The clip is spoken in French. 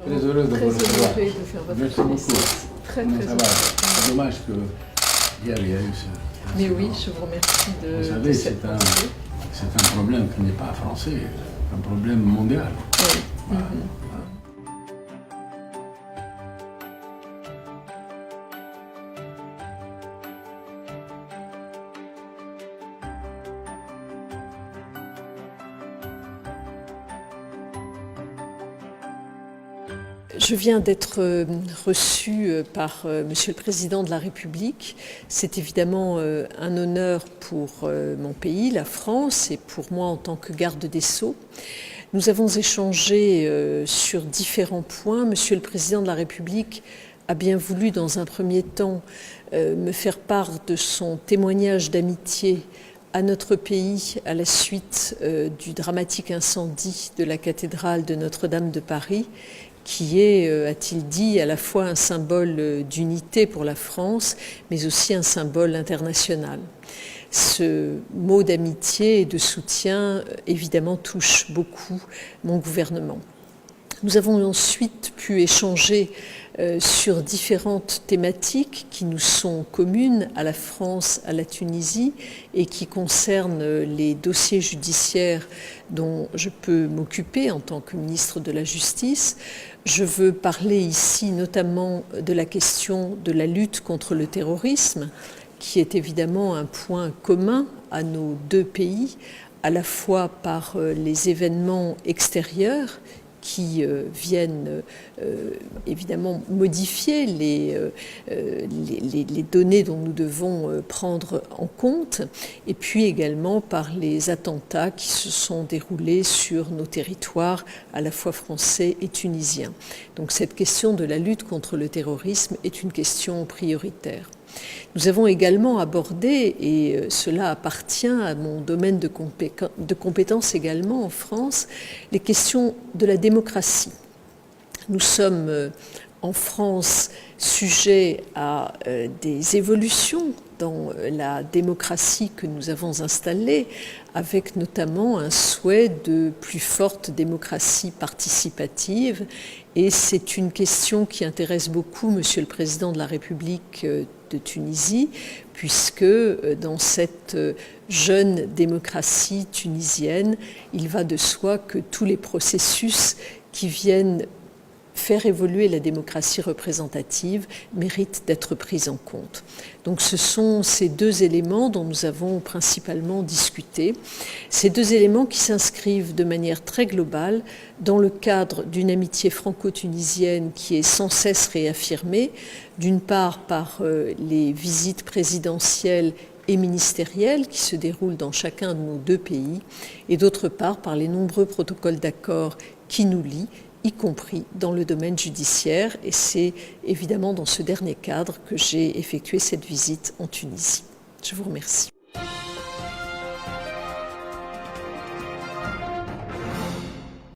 Très heureux de vous recevoir. Très honorée de faire votre Merci beaucoup. connaissance. Très, Mais très ça va. honorée. C'est dommage que hier il y a eu ce... Mais oui, je vous remercie de, Vous de savez, cette pensée. c'est un problème qui n'est pas français, c'est un problème mondial. Oui. Voilà. Je viens d'être reçue par Monsieur le Président de la République. C'est évidemment un honneur pour mon pays, la France, et pour moi en tant que garde des Sceaux. Nous avons échangé sur différents points. Monsieur le Président de la République a bien voulu, dans un premier temps, me faire part de son témoignage d'amitié à notre pays à la suite du dramatique incendie de la cathédrale de Notre-Dame de Paris, qui est, a-t-il dit, à la fois un symbole d'unité pour la France, mais aussi un symbole international. Ce mot d'amitié et de soutien, évidemment, touche beaucoup mon gouvernement. Nous avons ensuite pu échanger sur différentes thématiques qui nous sont communes à la France, à la Tunisie et qui concernent les dossiers judiciaires dont je peux m'occuper en tant que ministre de la Justice. Je veux parler ici notamment de la question de la lutte contre le terrorisme, qui est évidemment un point commun à nos deux pays, à la fois par les événements extérieurs qui viennent évidemment modifier les données dont nous devons prendre en compte, et puis également par les attentats qui se sont déroulés sur nos territoires, à la fois français et tunisiens. Donc cette question de la lutte contre le terrorisme est une question prioritaire. Nous avons également abordé, et cela appartient à mon domaine de compétences également en France, les questions de la démocratie. Nous sommes en France sujets à des évolutions dans la démocratie que nous avons installée, avec notamment un souhait de plus forte démocratie participative. Et c'est une question qui intéresse beaucoup Monsieur le Président de la République de Tunisie, puisque dans cette jeune démocratie tunisienne, il va de soi que tous les processus qui viennent faire évoluer la démocratie représentative mérite d'être pris en compte. Donc ce sont ces deux éléments dont nous avons principalement discuté, ces deux éléments qui s'inscrivent de manière très globale dans le cadre d'une amitié franco-tunisienne qui est sans cesse réaffirmée, d'une part par les visites présidentielles et ministérielles qui se déroulent dans chacun de nos deux pays, et d'autre part par les nombreux protocoles d'accord qui nous lient, y compris dans le domaine judiciaire. Et c'est évidemment dans ce dernier cadre que j'ai effectué cette visite en Tunisie. Je vous remercie.